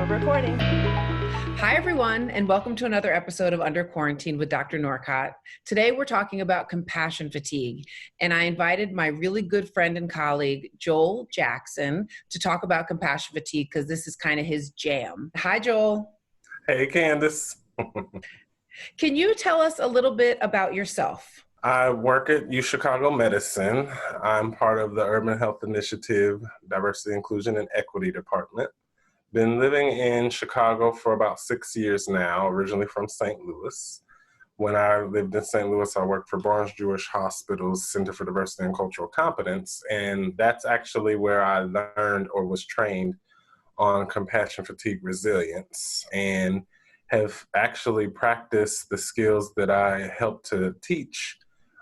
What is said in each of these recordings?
recording. Hi, everyone, and welcome to another episode of Under Quarantine with Dr. Norcott. Today, we're talking about compassion fatigue, and I invited my really good friend and colleague, Joel Jackson, to talk about compassion fatigue because this is kind of his jam. Hi, Joel. Hey, Candace. Can you tell us a little bit about yourself? I work at UChicago Medicine. I'm part of the Urban Health Initiative, Diversity, Inclusion, and Equity Department. Been living in Chicago for about 6 years now, originally from St. Louis. When I lived in St. Louis, I worked for Barnes-Jewish Hospital's Center for Diversity and Cultural Competence, and that's actually where I learned or was trained on compassion fatigue resilience, and have actually practiced the skills that I help to teach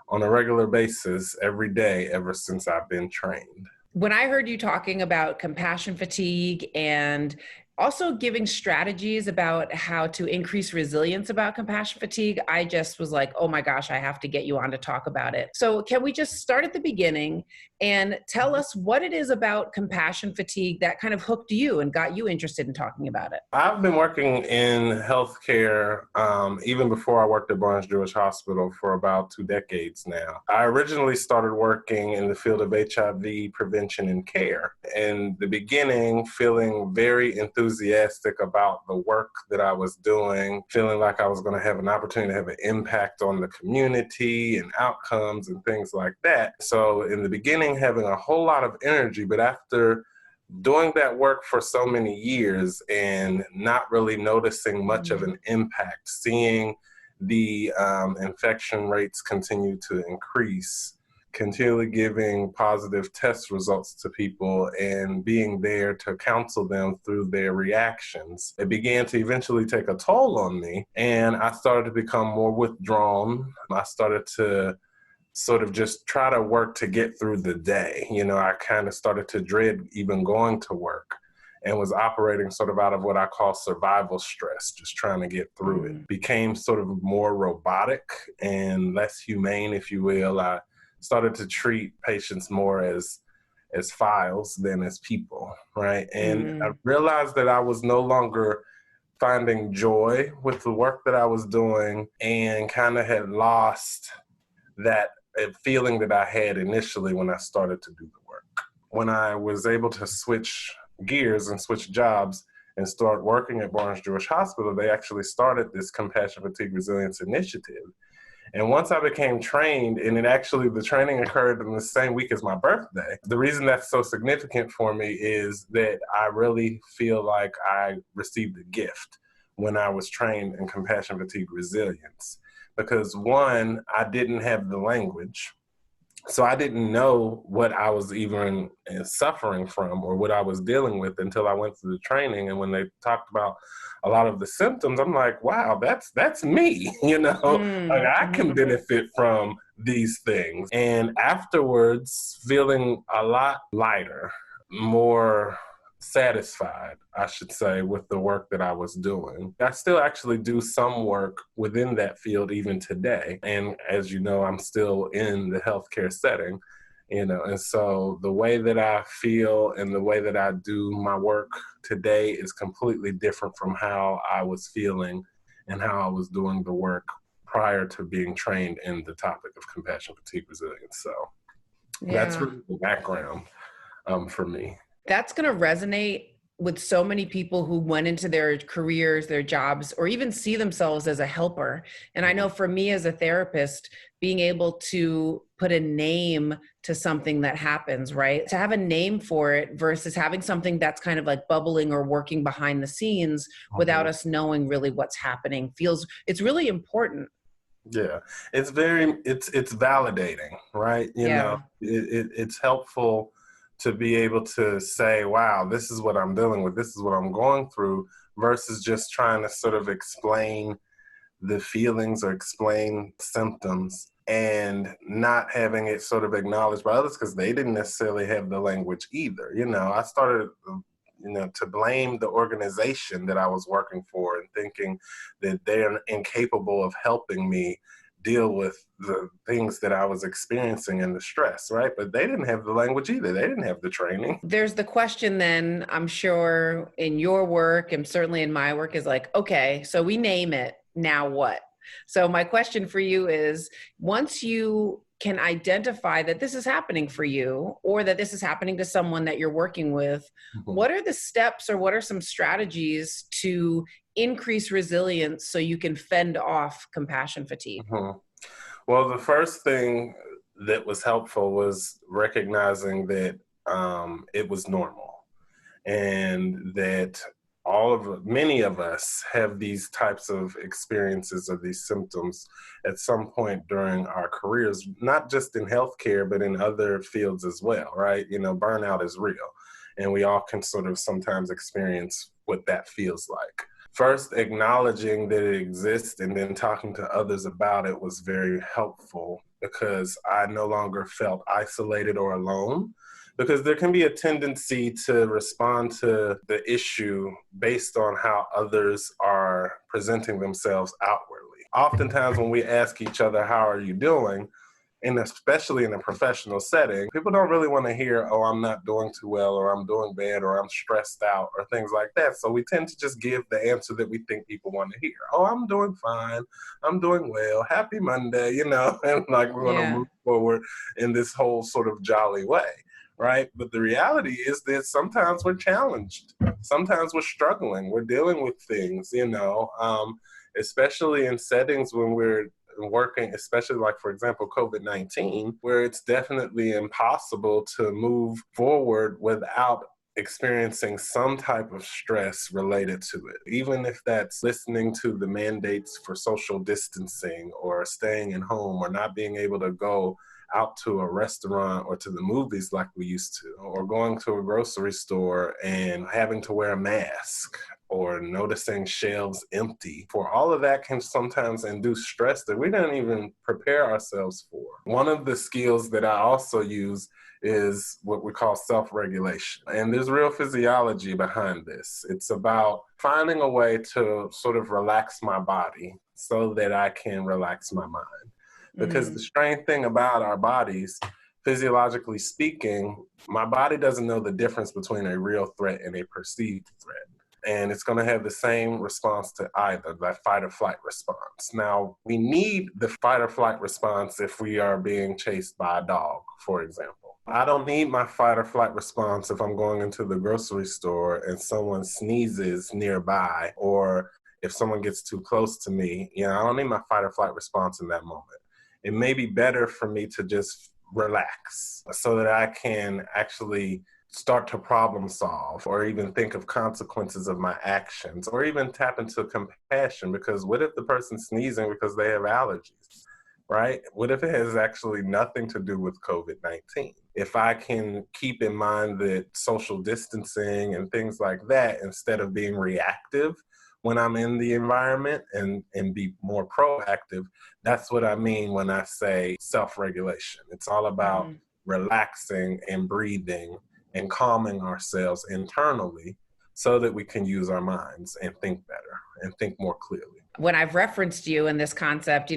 on a regular basis every day ever since I've been trained. When I heard you talking about compassion fatigue and also giving strategies about how to increase resilience about compassion fatigue, I just was like, oh my gosh, I have to get you on to talk about it. So can we just start at the beginning and tell us what it is about compassion fatigue that kind of hooked you and got you interested in talking about it? I've been working in healthcare even before I worked at Barnes-Jewish Hospital for about 2 decades now. I originally started working in the field of HIV prevention and care. In the beginning, feeling very enthusiastic about the work that I was doing, feeling like I was going to have an opportunity to have an impact on the community and outcomes and things like that. So in the beginning, having a whole lot of energy, but after doing that work for so many years and not really noticing much of an impact, seeing the infection rates continue to increase, continually giving positive test results to people and being there to counsel them through their reactions, it began to eventually take a toll on me, and I started to become more withdrawn. I started to sort of just try to work to get through the day. You know, I kind of started to dread even going to work and was operating sort of out of what I call survival stress, just trying to get through it. Became sort of more robotic and less humane, if you will. I started to treat patients more as files than as people, right? And I realized that I was no longer finding joy with the work that I was doing and kind of had lost that feeling that I had initially when I started to do the work. When I was able to switch gears and switch jobs and start working at Barnes-Jewish Hospital, they actually started this Compassion Fatigue Resilience Initiative. And once I became trained, and the training occurred in the same week as my birthday, the reason that's so significant for me is that I really feel like I received a gift when I was trained in compassion fatigue resilience. Because one, I didn't have the language. So I didn't know what I was even suffering from or what I was dealing with until I went through the training. And when they talked about a lot of the symptoms, I'm like, wow, that's me, you know, like I can benefit from these things. And afterwards, feeling a lot lighter, more satisfied, I should say, with the work that I was doing. I still actually do some work within that field even today. And as you know, I'm still in the healthcare setting, you know, and so the way that I feel and the way that I do my work today is completely different from how I was feeling and how I was doing the work prior to being trained in the topic of compassion fatigue resilience. So that's really the background for me. That's going to resonate with so many people who went into their careers, their jobs, or even see themselves as a helper. And I know for me as a therapist, being able to put a name to something that happens, right? To have a name for it versus having something that's kind of like bubbling or working behind the scenes without us knowing really what's happening it's really important. Yeah, it's validating, right? You know, it's helpful to be able to say, wow, this is what I'm dealing with, this is what I'm going through, versus just trying to sort of explain the feelings or explain symptoms and not having it sort of acknowledged by others because they didn't necessarily have the language either. You know, I started, to blame the organization that I was working for and thinking that they're incapable of helping me deal with the things that I was experiencing and the stress, right? But they didn't have the language either. They didn't have the training. There's the question then, I'm sure in your work and certainly in my work, is like, okay, so we name it, now what? So my question for you is, once you can identify that this is happening for you or that this is happening to someone that you're working with, what are the steps or what are some strategies to increase resilience so you can fend off compassion fatigue? Well, the first thing that was helpful was recognizing that it was normal, and that many of us have these types of experiences or these symptoms at some point during our careers, not just in healthcare, but in other fields as well, right? Burnout is real, and we all can sort of sometimes experience what that feels like. First, acknowledging that it exists and then talking to others about it was very helpful, because I no longer felt isolated or alone. Because there can be a tendency to respond to the issue based on how others are presenting themselves outwardly. Oftentimes when we ask each other, how are you doing? And especially in a professional setting, people don't really want to hear, oh, I'm not doing too well, or I'm doing bad, or I'm stressed out, or things like that. So we tend to just give the answer that we think people want to hear. Oh, I'm doing fine. I'm doing well. Happy Monday, and like we're going to move forward in this whole sort of jolly way. Right? But the reality is that sometimes we're challenged. Sometimes we're struggling. We're dealing with things, especially in settings when we're working, especially like, for example, COVID-19, where it's definitely impossible to move forward without experiencing some type of stress related to it. Even if that's listening to the mandates for social distancing, or staying at home, or not being able to go out to a restaurant or to the movies like we used to, or going to a grocery store and having to wear a mask, or noticing shelves empty. For all of that can sometimes induce stress that we don't even prepare ourselves for. One of the skills that I also use is what we call self-regulation. And there's real physiology behind this. It's about finding a way to sort of relax my body so that I can relax my mind. Because the strange thing about our bodies, physiologically speaking, my body doesn't know the difference between a real threat and a perceived threat. And it's going to have the same response to either, that fight or flight response. Now, we need the fight or flight response if we are being chased by a dog, for example. I don't need my fight or flight response if I'm going into the grocery store and someone sneezes nearby, or if someone gets too close to me. I don't need my fight or flight response in that moment. It may be better for me to just relax so that I can actually start to problem solve, or even think of consequences of my actions, or even tap into compassion. Because what if the person's sneezing because they have allergies, right? What if it has actually nothing to do with COVID-19? If I can keep in mind that social distancing and things like that, instead of being reactive when I'm in the environment, and be more proactive, that's what I mean when I say self-regulation. It's all about relaxing and breathing and calming ourselves internally so that we can use our minds and think better and think more clearly. When I've referenced you in this concept,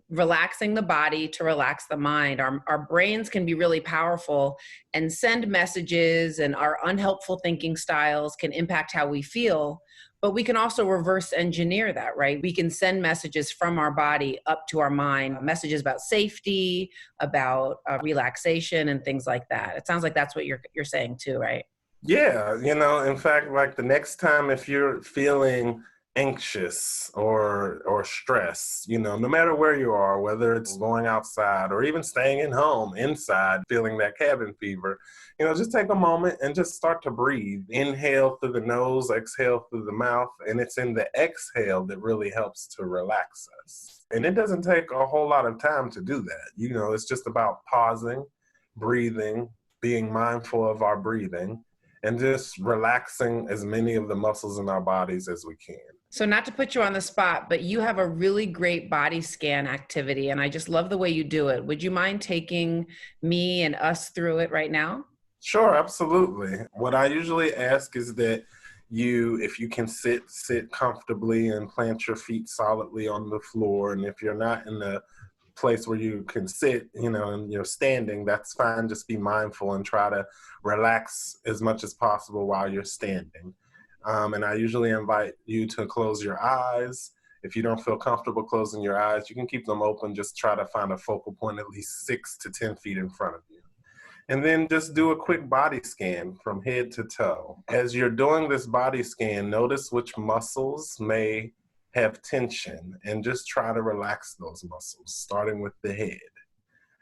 relaxing the body to relax the mind. Our brains can be really powerful and send messages, and our unhelpful thinking styles can impact how we feel. But we can also reverse engineer that, right? We can send messages from our body up to our mind, messages about safety, about relaxation, and things like that. It sounds like that's what you're saying too, right? Yeah, in fact, like the next time if you're feeling anxious or stressed, no matter where you are, whether it's going outside or even staying at home inside, feeling that cabin fever, just take a moment and just start to breathe. Inhale through the nose, exhale through the mouth, and it's in the exhale that really helps to relax us. And it doesn't take a whole lot of time to do that. It's just about pausing, breathing, being mindful of our breathing, and just relaxing as many of the muscles in our bodies as we can. So not to put you on the spot, but you have a really great body scan activity, and I just love the way you do it. Would you mind taking me and us through it right now? Sure, absolutely. What I usually ask is that if you can sit comfortably and plant your feet solidly on the floor. And if you're not in a place where you can sit, and you're standing, that's fine. Just be mindful and try to relax as much as possible while you're standing. And I usually invite you to close your eyes. If you don't feel comfortable closing your eyes, you can keep them open. Just try to find a focal point at least 6 to 10 feet in front of you. And then just do a quick body scan from head to toe. As you're doing this body scan, notice which muscles may have tension and just try to relax those muscles, starting with the head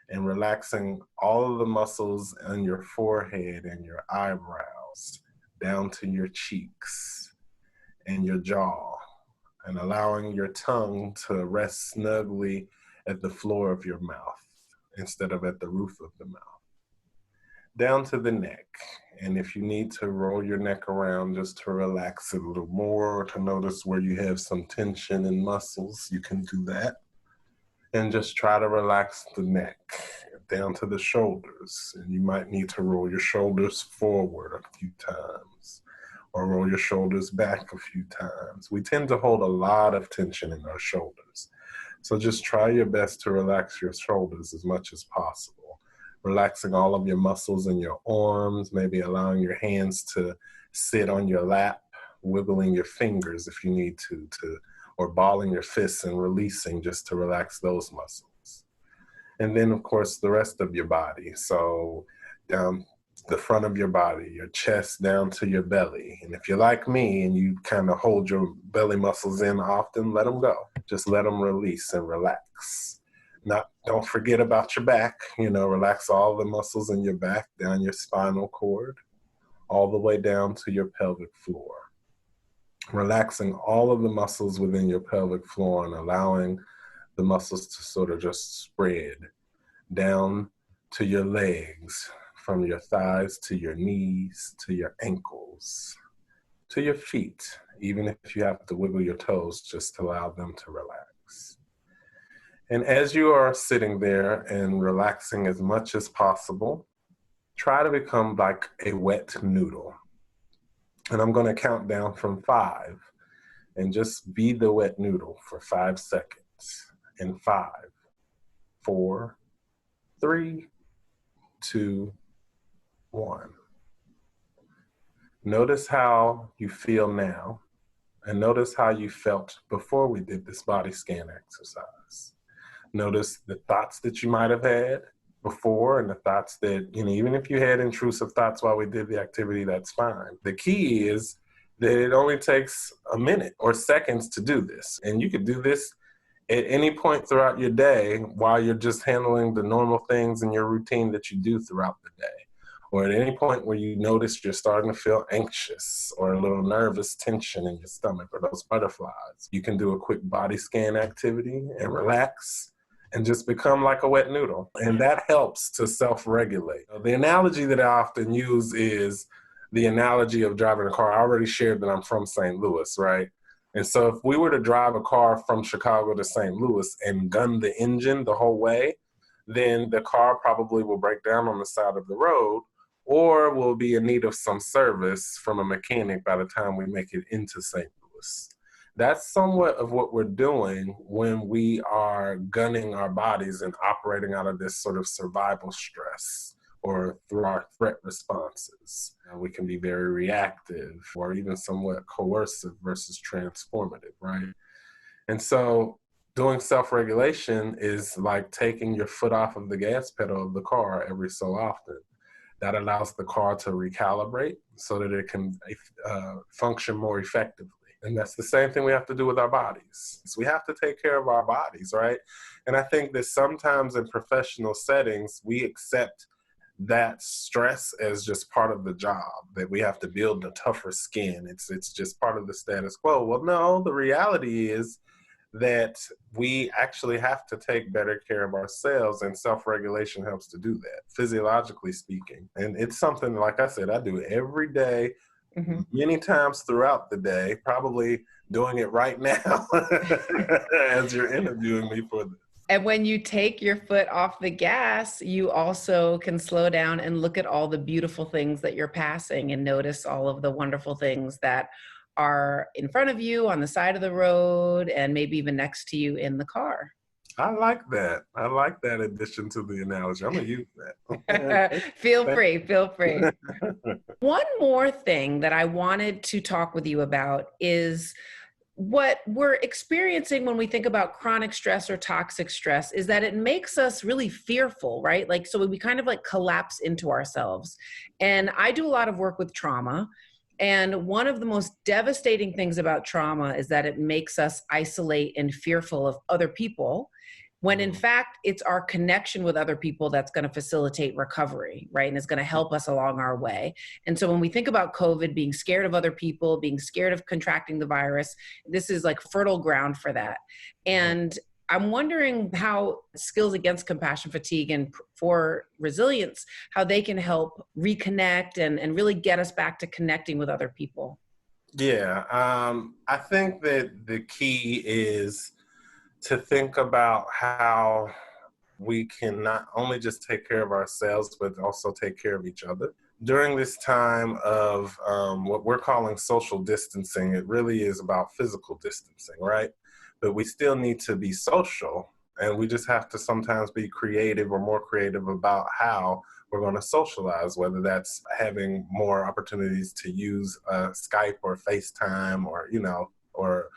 and relaxing all of the muscles on your forehead and your eyebrows down to your cheeks and your jaw, and allowing your tongue to rest snugly at the floor of your mouth instead of at the roof of the mouth. Down to the neck. And if you need to roll your neck around just to relax it a little more, or to notice where you have some tension in muscles, you can do that. And just try to relax the neck down to the shoulders. And you might need to roll your shoulders forward a few times or roll your shoulders back a few times. We tend to hold a lot of tension in our shoulders. So just try your best to relax your shoulders as much as possible. Relaxing all of your muscles in your arms, maybe allowing your hands to sit on your lap, wiggling your fingers if you need to, or balling your fists and releasing just to relax those muscles. And then, of course, the rest of your body. So down the front of your body, your chest down to your belly. And if you're like me and you kind of hold your belly muscles in often, let them go. Just let them release and relax. Don't forget about your back, relax all the muscles in your back, down your spinal cord, all the way down to your pelvic floor. Relaxing all of the muscles within your pelvic floor and allowing the muscles to sort of just spread down to your legs, from your thighs to your knees, to your ankles, to your feet, even if you have to wiggle your toes, just allow them to relax. And as you are sitting there and relaxing as much as possible, try to become like a wet noodle. And I'm going to count down from 5 and just be the wet noodle for 5 seconds. In 5, 4, 3, 2, 1. Notice how you feel now, and notice how you felt before we did this body scan exercise. Notice the thoughts that you might have had before and the thoughts that, even if you had intrusive thoughts while we did the activity, that's fine. The key is that it only takes a minute or seconds to do this. And you could do this at any point throughout your day while you're just handling the normal things in your routine that you do throughout the day. Or at any point where you notice you're starting to feel anxious or a little nervous tension in your stomach or those butterflies, you can do a quick body scan activity and relax and just become like a wet noodle. And that helps to self-regulate. The analogy that I often use is the analogy of driving a car. I already shared that I'm from St. Louis, right? And so if we were to drive a car from Chicago to St. Louis and gun the engine the whole way, then the car probably will break down on the side of the road or will be in need of some service from a mechanic by the time we make it into St. Louis. That's somewhat of what we're doing when we are gunning our bodies and operating out of this sort of survival stress or through our threat responses. We can be very reactive or even somewhat coercive versus transformative, right? And so doing self-regulation is like taking your foot off of the gas pedal of the car every so often. That allows the car to recalibrate so that it can function more effectively. And that's the same thing we have to do with our bodies. So we have to take care of our bodies, right? And I think that sometimes in professional settings, we accept that stress as just part of the job, that we have to build a tougher skin. It's just part of the status quo. Well, no, the reality is that we actually have to take better care of ourselves, and self-regulation helps to do that, physiologically speaking. And it's something, like I said, I do every day, many times throughout the day, probably doing it right now as you're interviewing me for this. And when you take your foot off the gas, you also can slow down and look at all the beautiful things that you're passing and notice all of the wonderful things that are in front of you on the side of the road and maybe even next to you in the car. I like that. I like that addition to the analogy. I'm going to use that. Feel free, feel free. One more thing that I wanted to talk with you about is what we're experiencing when we think about chronic stress or toxic stress is that it makes us really fearful, right? Like, so we kind of like collapse into ourselves. And I do a lot of work with trauma. And one of the most devastating things about trauma is that it makes us isolate and fearful of other people, when in fact, it's our connection with other people that's going to facilitate recovery, right? And it's going to help us along our way. And so when we think about COVID, being scared of other people, being scared of contracting the virus, this is like fertile ground for that. And I'm wondering how skills against compassion fatigue and for resilience, how they can help reconnect and really get us back to connecting with other people. Yeah, I think that the key is to think about how we can not only just take care of ourselves, but also take care of each other. During this time of what we're calling social distancing, it really is about physical distancing, right? But we still need to be social, and we just have to sometimes be creative or more creative about how we're going to socialize, whether that's having more opportunities to use Skype or FaceTime or, or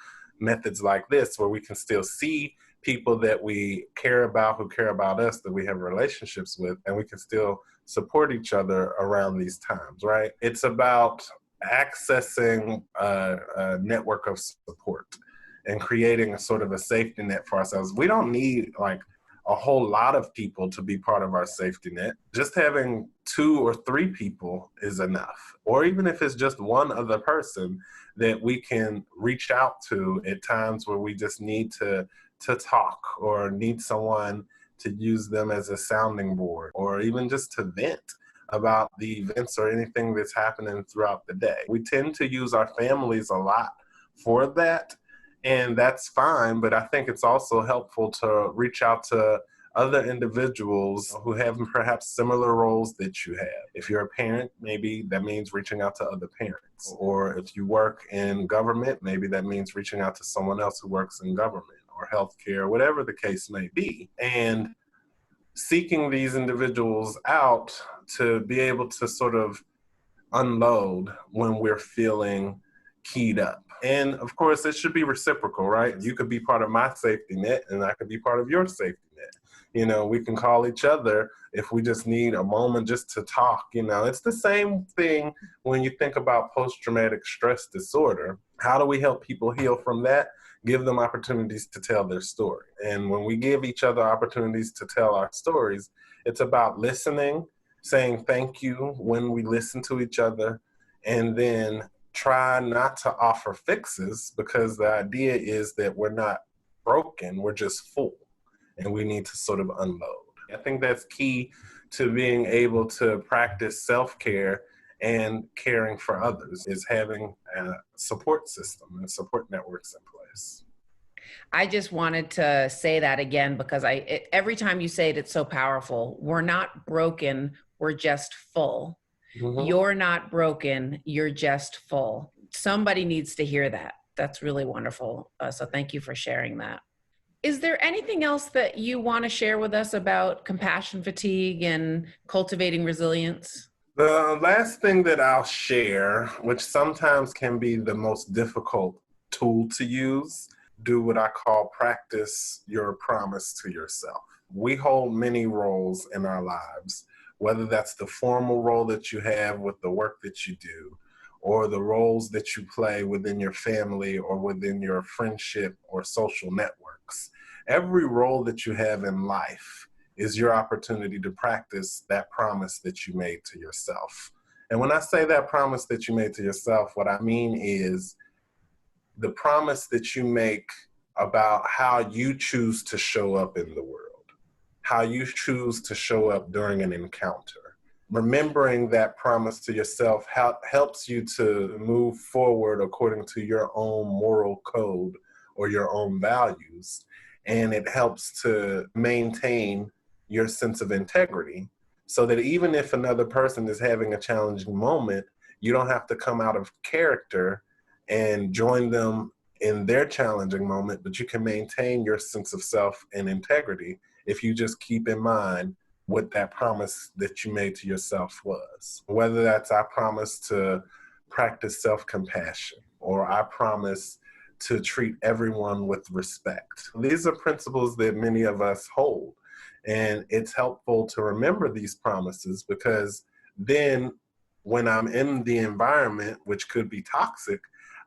methods like this where we can still see people that we care about, who care about us, that we have relationships with, and we can still support each other around these times, right? It's about accessing a network of support and creating a sort of a safety net for ourselves. We don't need like a whole lot of people to be part of our safety net. Just having 2 or 3 people is enough. Or even if it's just one other person that we can reach out to at times where we just need to talk or need someone to use them as a sounding board or even just to vent about the events or anything that's happening throughout the day. We tend to use our families a lot for that, and that's fine, but I think it's also helpful to reach out to other individuals who have perhaps similar roles that you have. If you're a parent, maybe that means reaching out to other parents. Or if you work in government, maybe that means reaching out to someone else who works in government or healthcare, whatever the case may be. And seeking these individuals out to be able to sort of unload when we're feeling keyed up. And of course, it should be reciprocal, right? You could be part of my safety net and I could be part of your safety net. We can call each other if we just need a moment just to talk. It's the same thing when you think about post-traumatic stress disorder. How do we help people heal from that? Give them opportunities to tell their story. And when we give each other opportunities to tell our stories, it's about listening, saying thank you when we listen to each other, and then try not to offer fixes, because the idea is that we're not broken, we're just full, and we need to sort of unload. I think that's key to being able to practice self-care and caring for others, is having a support system and support networks in place. I just wanted to say that again, because every time you say it, it's so powerful. We're not broken, we're just full. Mm-hmm. You're not broken, you're just full. Somebody needs to hear that. That's really wonderful. So thank you for sharing that. Is there anything else that you want to share with us about compassion fatigue and cultivating resilience? The last thing that I'll share, which sometimes can be the most difficult tool to use, do what I call practice your promise to yourself. We hold many roles in our lives, whether that's the formal role that you have with the work that you do, or the roles that you play within your family or within your friendship or social networks. Every role that you have in life is your opportunity to practice that promise that you made to yourself. And when I say that promise that you made to yourself, what I mean is the promise that you make about how you choose to show up in the world, how you choose to show up during an encounter. Remembering that promise to yourself helps you to move forward according to your own moral code or your own values. and it helps to maintain your sense of integrity so that even if another person is having a challenging moment, you don't have to come out of character and join them in their challenging moment, but you can maintain your sense of self and integrity if you just keep in mind what that promise that you made to yourself was. Whether that's I promise to practice self-compassion, or I promise to treat everyone with respect. These are principles that many of us hold. And it's helpful to remember these promises because then when I'm in the environment, which could be toxic,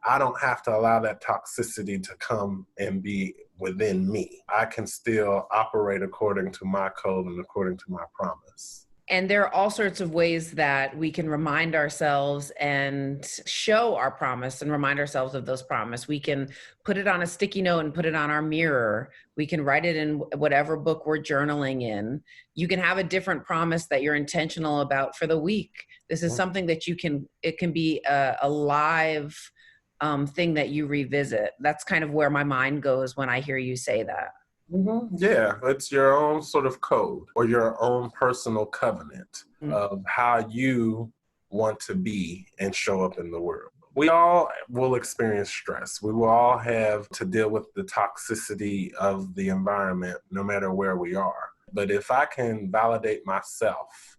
I don't have to allow that toxicity to come and be within me. I can still operate according to my code and according to my promise. And there are all sorts of ways that we can remind ourselves and show our promise and remind ourselves of those promises. We can put it on a sticky note and put it on our mirror. We can write it in whatever book we're journaling in. You can have a different promise that you're intentional about for the week. This is something that it can be a live thing that you revisit. That's kind of where my mind goes when I hear you say that. Mm-hmm. Yeah, it's your own sort of code or your own personal covenant of how you want to be and show up in the world. We all will experience stress. We will all have to deal with the toxicity of the environment, no matter where we are. But if I can validate myself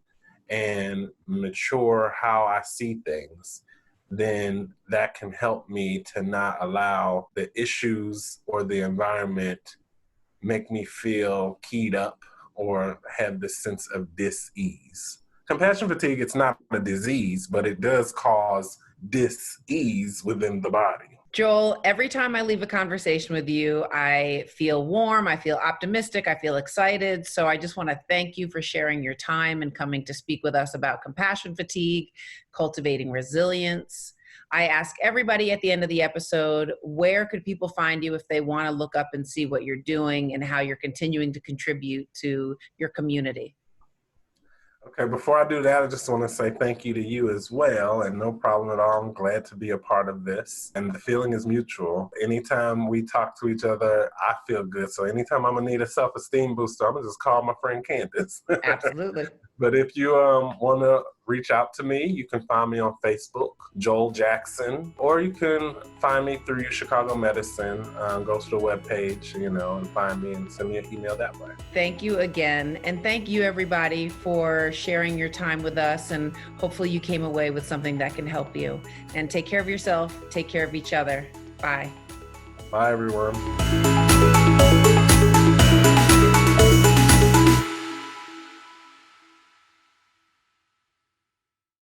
and mature how I see things, then that can help me to not allow the issues or the environment make me feel keyed up or have this sense of dis-ease. Compassion fatigue, it's not a disease, but it does cause dis-ease within the body. Joel, every time I leave a conversation with you, I feel warm, I feel optimistic, I feel excited. So I just want to thank you for sharing your time and coming to speak with us about compassion fatigue, cultivating resilience. I ask everybody at the end of the episode, where could people find you if they want to look up and see what you're doing and how you're continuing to contribute to your community? Okay, before I do that, I just want to say thank you to you as well, and no problem at all. I'm glad to be a part of this, and the feeling is mutual. Anytime we talk to each other, I feel good. So anytime I'm going to need a self-esteem booster, I'm going to just call my friend Candace. Absolutely. But if you want to reach out to me, you can find me on Facebook, Joel Jackson, or you can find me through Chicago Medicine. Go to the webpage, and find me and send me an email that way. Thank you again. And thank you, everybody, for sharing your time with us. And hopefully you came away with something that can help you. And take care of yourself. Take care of each other. Bye. Bye, everyone.